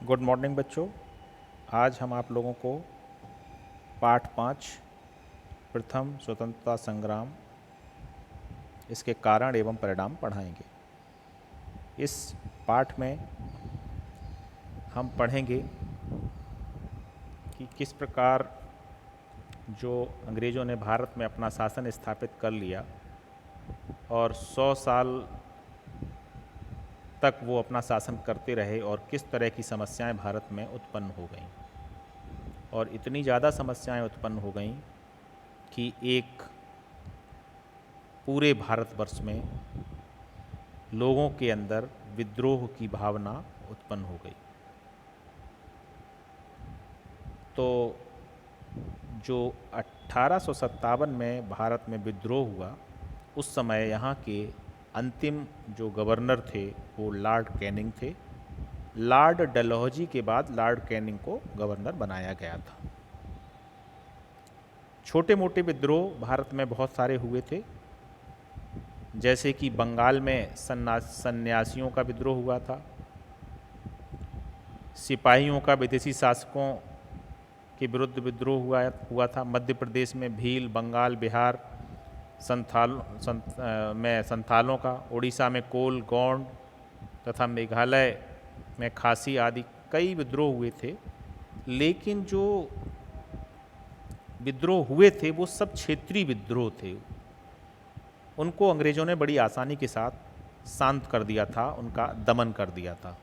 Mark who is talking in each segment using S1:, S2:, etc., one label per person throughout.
S1: Good morning बच्चों। आज हम आप लोगों को पाठ 5 प्रथम स्वतंत्रता संग्राम इसके कारण एवं परिणाम पढ़ाएंगे। इस पाठ में हम पढ़ेंगे कि किस प्रकार जो अंग्रेज़ों ने भारत में अपना शासन स्थापित कर लिया और 100 साल तक वो अपना शासन करते रहे और किस तरह की समस्याएं भारत में उत्पन्न हो गईं। और इतनी ज़्यादा समस्याएं उत्पन्न हो गईं कि एक पूरे भारतवर्ष में लोगों के अंदर विद्रोह की भावना उत्पन्न हो गई। तो जो 1857 में भारत में विद्रोह हुआ, उस समय यहाँ के अंतिम जो गवर्नर थे वो लॉर्ड कैनिंग थे। लॉर्ड डलहौजी के बाद लॉर्ड कैनिंग को गवर्नर बनाया गया था। छोटे मोटे विद्रोह भारत में बहुत सारे हुए थे, जैसे कि बंगाल में सन्यासियों का विद्रोह हुआ था, सिपाहियों का विदेशी शासकों के विरुद्ध विद्रोह हुआ था। मध्य प्रदेश में भील, बंगाल, बिहार में संथालों का, उड़ीसा में कोल, गोंड तथा मेघालय में खासी आदि कई विद्रोह हुए थे। लेकिन जो विद्रोह हुए थे वो सब क्षेत्रीय विद्रोह थे। उनको अंग्रेज़ों ने बड़ी आसानी के साथ शांत कर दिया था, उनका दमन कर दिया था।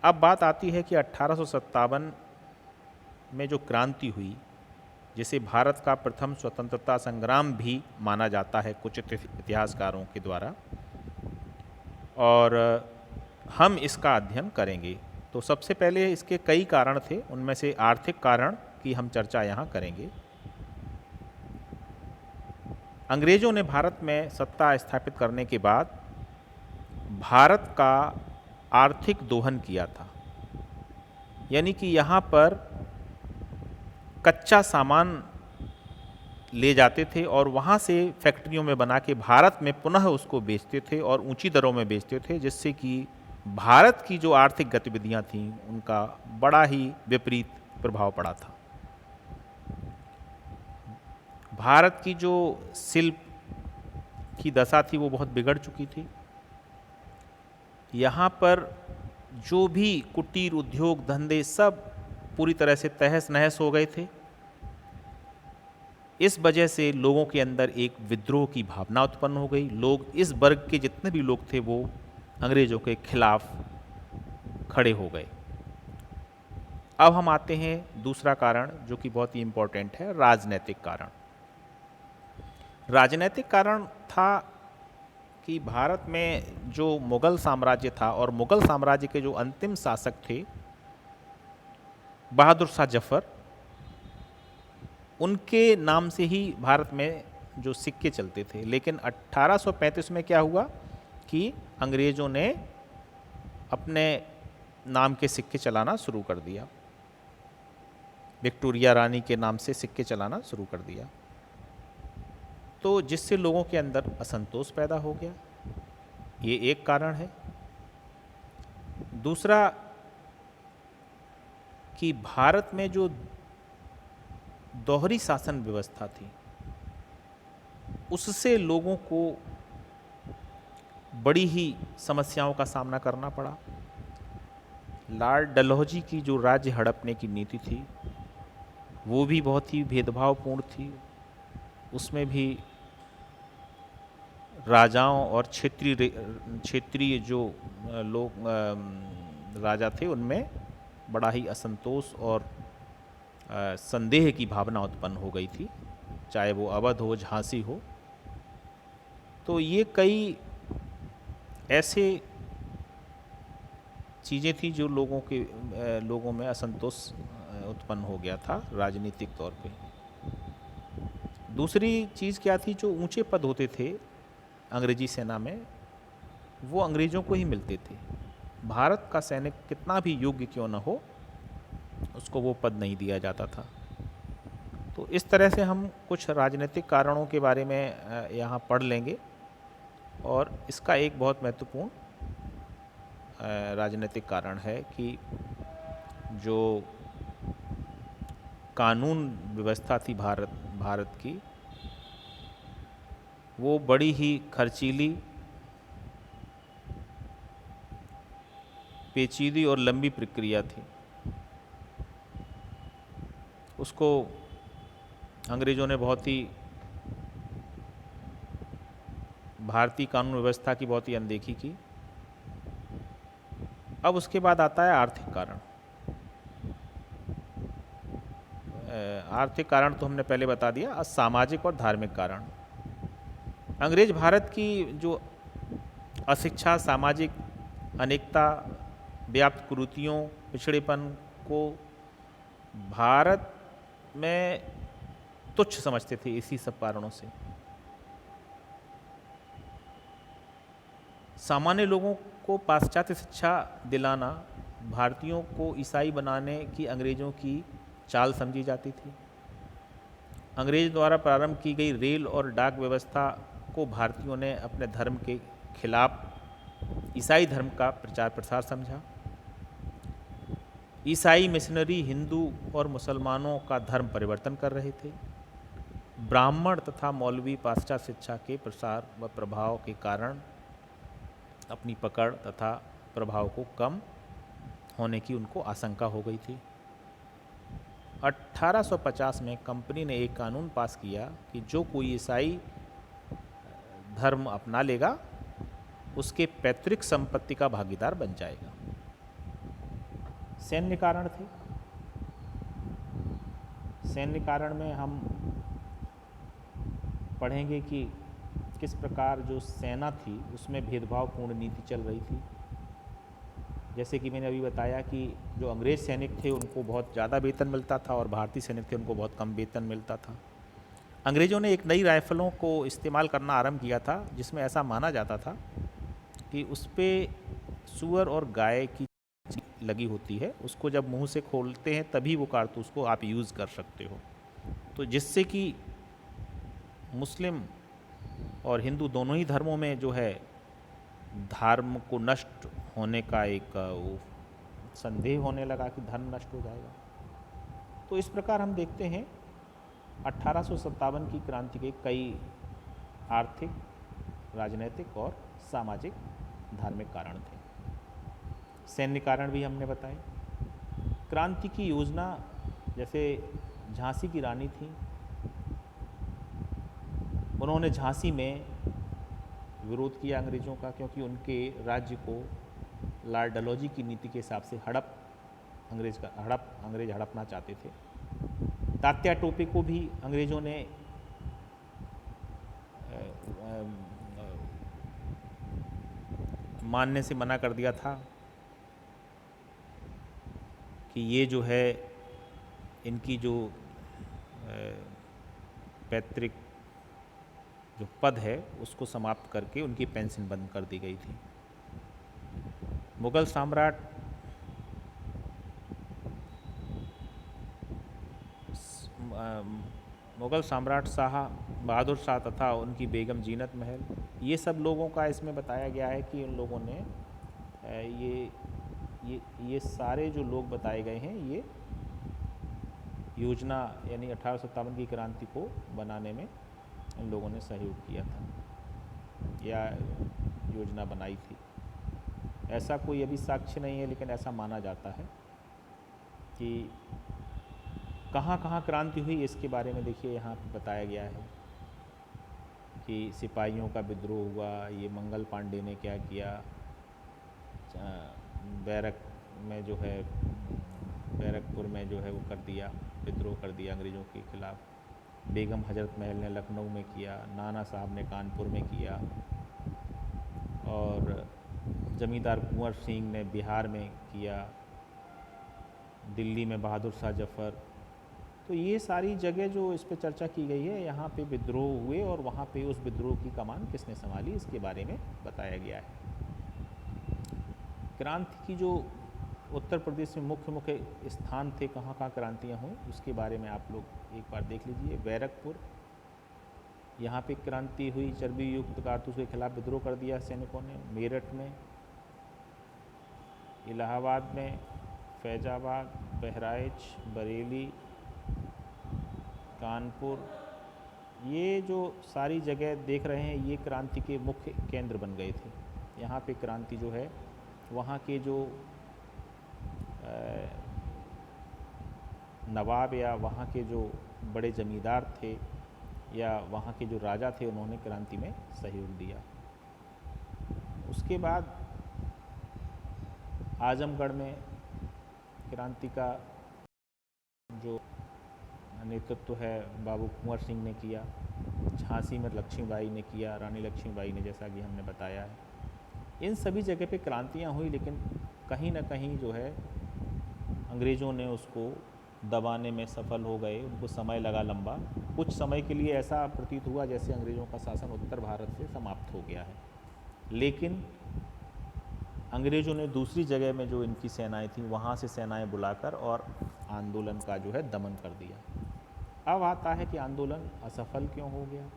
S1: अब बात आती है कि 1857 में जो क्रांति हुई, जिसे भारत का प्रथम स्वतंत्रता संग्राम भी माना जाता है कुछ इतिहासकारों के द्वारा, और हम इसका अध्ययन करेंगे। तो सबसे पहले इसके कई कारण थे, उनमें से आर्थिक कारण की हम चर्चा यहाँ करेंगे। अंग्रेज़ों ने भारत में सत्ता स्थापित करने के बाद भारत का आर्थिक दोहन किया था, यानी कि यहाँ पर कच्चा सामान ले जाते थे और वहाँ से फैक्ट्रियों में बना के भारत में पुनः उसको बेचते थे और ऊंची दरों में बेचते थे, जिससे कि भारत की जो आर्थिक गतिविधियाँ थीं उनका बड़ा ही विपरीत प्रभाव पड़ा था। भारत की जो शिल्प की दशा थी वो बहुत बिगड़ चुकी थी। यहाँ पर जो भी कुटीर उद्योग धंधे सब पूरी तरह से तहस नहस हो गए थे। इस वजह से लोगों के अंदर एक विद्रोह की भावना उत्पन्न हो गई। लोग, इस वर्ग के जितने भी लोग थे, वो अंग्रेज़ों के खिलाफ खड़े हो गए। अब हम आते हैं दूसरा कारण, जो कि बहुत ही इम्पोर्टेंट है, राजनीतिक कारण। राजनीतिक कारण था कि भारत में जो मुग़ल साम्राज्य था, और मुग़ल साम्राज्य के जो अंतिम शासक थे बहादुर शाह जफ़र, उनके नाम से ही भारत में जो सिक्के चलते थे। लेकिन 1835 में क्या हुआ कि अंग्रेज़ों ने अपने नाम के सिक्के चलाना शुरू कर दिया, विक्टोरिया रानी के नाम से सिक्के चलाना शुरू कर दिया। तो जिससे लोगों के अंदर असंतोष पैदा हो गया, ये एक कारण है। दूसरा कि भारत में जो दोहरी शासन व्यवस्था थी, उससे लोगों को बड़ी ही समस्याओं का सामना करना पड़ा। लॉर्ड डलहौजी की जो राज्य हड़पने की नीति थी वो भी बहुत ही भेदभावपूर्ण थी। उसमें भी राजाओं और क्षेत्रीय जो लोग राजा थे, उनमें बड़ा ही असंतोष और संदेह की भावना उत्पन्न हो गई थी, चाहे वो अवध हो, झांसी हो। तो ये कई ऐसे चीज़ें थी जो लोगों में असंतोष उत्पन्न हो गया था राजनीतिक तौर पे। दूसरी चीज़ क्या थी, जो ऊंचे पद होते थे अंग्रेजी सेना में, वो अंग्रेज़ों को ही मिलते थे। भारत का सैनिक कितना भी योग्य क्यों न हो, उसको वो पद नहीं दिया जाता था। तो इस तरह से हम कुछ राजनीतिक कारणों के बारे में यहाँ पढ़ लेंगे, और इसका एक बहुत महत्वपूर्ण राजनीतिक कारण है कि जो कानून व्यवस्था थी भारत की, वो बड़ी ही खर्चीली, पेचीदी और लंबी प्रक्रिया थी। उसको अंग्रेज़ों ने बहुत ही भारतीय कानून व्यवस्था की बहुत ही अनदेखी की। अब उसके बाद आता है आर्थिक कारण। आर्थिक कारण तो हमने पहले बता दिया। अब सामाजिक और धार्मिक कारण। अंग्रेज भारत की जो अशिक्षा, सामाजिक अनेकता, व्याप्त कुरीतियों, पिछड़ेपन को भारत में तुच्छ समझते थे। इसी सब कारणों से सामान्य लोगों को पाश्चात्य शिक्षा दिलाना भारतीयों को ईसाई बनाने की अंग्रेज़ों की चाल समझी जाती थी। अंग्रेज द्वारा प्रारंभ की गई रेल और डाक व्यवस्था को भारतीयों ने अपने धर्म के खिलाफ ईसाई धर्म का प्रचार प्रसार समझा। ईसाई मिशनरी हिंदू और मुसलमानों का धर्म परिवर्तन कर रहे थे। ब्राह्मण तथा मौलवी पाश्चात्य शिक्षा के प्रसार व प्रभाव के कारण अपनी पकड़ तथा प्रभाव को कम होने की उनको आशंका हो गई थी। 1850 में कंपनी ने एक कानून पास किया कि जो कोई ईसाई धर्म अपना लेगा उसके पैतृक संपत्ति का भागीदार बन जाएगा। सैन्य कारण थे। सैन्य कारण में हम पढ़ेंगे कि किस प्रकार जो सेना थी उसमें भेदभावपूर्ण नीति चल रही थी। जैसे कि मैंने अभी बताया कि जो अंग्रेज सैनिक थे उनको बहुत ज़्यादा वेतन मिलता था और भारतीय सैनिक थे उनको बहुत कम वेतन मिलता था। अंग्रेज़ों ने एक नई राइफ़लों को इस्तेमाल करना आरंभ किया था जिसमें ऐसा माना जाता था कि उस पर सूअर और गाय की लगी होती है, उसको जब मुंह से खोलते हैं तभी वो कारतूस को आप यूज़ कर सकते हो। तो जिससे कि मुस्लिम और हिंदू दोनों ही धर्मों में जो है धर्म को नष्ट होने का एक वो संदेह होने लगा कि धर्म नष्ट हो जाएगा। तो इस प्रकार हम देखते हैं 1857 की क्रांति के कई आर्थिक, राजनैतिक और सामाजिक धार्मिक कारण थे। सैन्य कारण भी हमने बताए। क्रांति की योजना, जैसे झांसी की रानी थी, उन्होंने झांसी में विरोध किया अंग्रेज़ों का, क्योंकि उनके राज्य को लॉर्ड डलहौजी की नीति के हिसाब से अंग्रेज हड़पना चाहते थे। तात्या टोपे को भी अंग्रेज़ों ने मानने से मना कर दिया था कि ये जो है इनकी जो पैतृक जो पद है उसको समाप्त करके उनकी पेंशन बंद कर दी गई थी। मुगल सम्राट शाह बहादुर शाह तथा उनकी बेगम जीनत महल, ये सब लोगों का इसमें बताया गया है कि उन लोगों ने ये सारे जो लोग बताए गए हैं ये योजना यानी 1857 की क्रांति को बनाने में इन लोगों ने सहयोग किया था या योजना बनाई थी। ऐसा कोई अभी साक्ष्य नहीं है, लेकिन ऐसा माना जाता है कि कहाँ कहाँ क्रांति हुई इसके बारे में देखिए यहाँ पे बताया गया है कि सिपाहियों का विद्रोह हुआ, ये मंगल पांडे ने क्या किया, बैरक में जो है बैरकपुर में जो है वो कर दिया, विद्रोह कर दिया अंग्रेज़ों के खिलाफ। बेगम हजरत महल ने लखनऊ में किया, नाना साहब ने कानपुर में किया और जमींदार कुंवर सिंह ने बिहार में किया, दिल्ली में बहादुर शाह जफ़र। तो ये सारी जगह जो इस पर चर्चा की गई है, यहाँ पे विद्रोह हुए और वहाँ पे उस विद्रोह की कमान किसने संभाली इसके बारे में बताया गया है। क्रांति की जो उत्तर प्रदेश में मुख्य मुख्य स्थान थे, कहाँ कहाँ क्रांतियाँ हुई, उसके बारे में आप लोग एक बार देख लीजिए। बैरकपुर, यहाँ पे क्रांति हुई, चर्बी युक्त कारतूस के खिलाफ विद्रोह कर दिया सैनिकों ने। मेरठ में, इलाहाबाद में, फैजाबाद, बहराइच, बरेली, कानपुर, ये जो सारी जगह देख रहे हैं ये क्रांति के मुख्य केंद्र बन गए थे। यहाँ पे क्रांति जो है वहाँ के जो नवाब या वहाँ के जो बड़े ज़मींदार थे या वहाँ के जो राजा थे उन्होंने क्रांति में सहयोग दिया। उसके बाद आजमगढ़ में क्रांति का जो नेतृत्व है बाबू कुंवर सिंह ने किया, झांसी में लक्ष्मीबाई ने किया, रानी लक्ष्मीबाई ने, जैसा कि हमने बताया है। इन सभी जगह पे क्रांतियाँ हुई, लेकिन कहीं ना कहीं जो है अंग्रेज़ों ने उसको दबाने में सफल हो गए। उनको समय लगा लंबा। कुछ समय के लिए ऐसा प्रतीत हुआ जैसे अंग्रेज़ों का शासन उत्तर भारत से समाप्त हो गया है, लेकिन अंग्रेज़ों ने दूसरी जगह में जो इनकी सेनाएं थीं वहाँ से सेनाएं बुलाकर और आंदोलन का जो है दमन कर दिया। अब आता है कि आंदोलन असफल क्यों हो गया।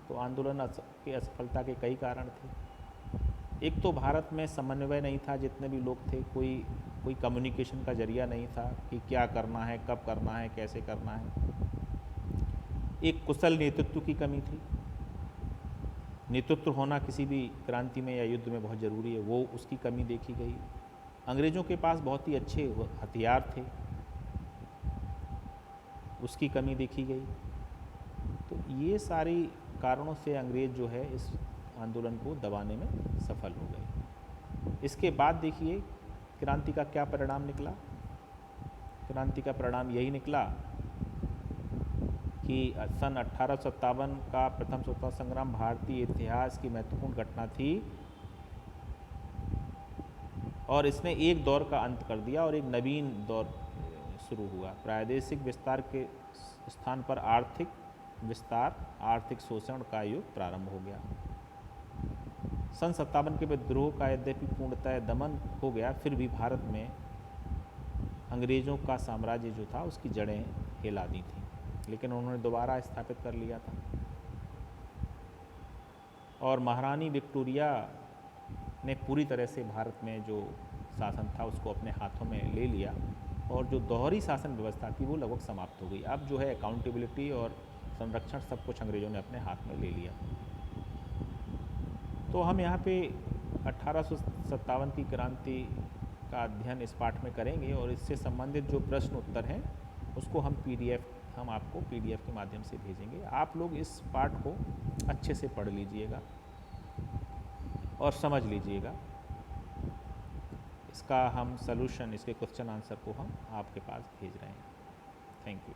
S1: तो आंदोलन की असफलता के कई कारण थे। एक तो भारत में समन्वय नहीं था, जितने भी लोग थे कोई कम्युनिकेशन का जरिया नहीं था कि क्या करना है, कब करना है, कैसे करना है। एक कुशल नेतृत्व की कमी थी। नेतृत्व होना किसी भी क्रांति में या युद्ध में बहुत ज़रूरी है, वो उसकी कमी देखी गई। अंग्रेज़ों के पास बहुत ही अच्छे हथियार थे, उसकी कमी देखी गई। तो ये सारी कारणों से अंग्रेज़ जो है इस आंदोलन को दबाने में सफल हो गए। इसके बाद देखिए क्रांति का क्या परिणाम निकला। क्रांति का परिणाम यही निकला कि सन 1857 का प्रथम स्वतंत्रता संग्राम भारतीय इतिहास की महत्वपूर्ण घटना थी और इसने एक दौर का अंत कर दिया और एक नवीन दौर शुरू हुआ। प्रादेशिक विस्तार के स्थान पर आर्थिक विस्तार, आर्थिक शोषण का युग प्रारंभ हो गया। सन 57 के विद्रोह का यद्यपि पूर्णतः दमन हो गया, फिर भी भारत में अंग्रेज़ों का साम्राज्य जो था उसकी जड़ें हिला दी थी, लेकिन उन्होंने दोबारा स्थापित कर लिया था। और महारानी विक्टोरिया ने पूरी तरह से भारत में जो शासन था उसको अपने हाथों में ले लिया और जो दोहरी शासन व्यवस्था थी वो लगभग समाप्त हो गई। अब जो है अकाउंटेबिलिटी और संरक्षण सब कुछ अंग्रेज़ों ने अपने हाथ में ले लिया। तो हम यहाँ पे 1857 की क्रांति का अध्ययन इस पाठ में करेंगे और इससे संबंधित जो प्रश्न उत्तर हैं उसको हम आपको PDF के माध्यम से भेजेंगे। आप लोग इस पाठ को अच्छे से पढ़ लीजिएगा और समझ लीजिएगा। इसका हम सॉल्यूशन, इसके क्वेश्चन आंसर को हम आपके पास भेज रहे हैं। Thank you.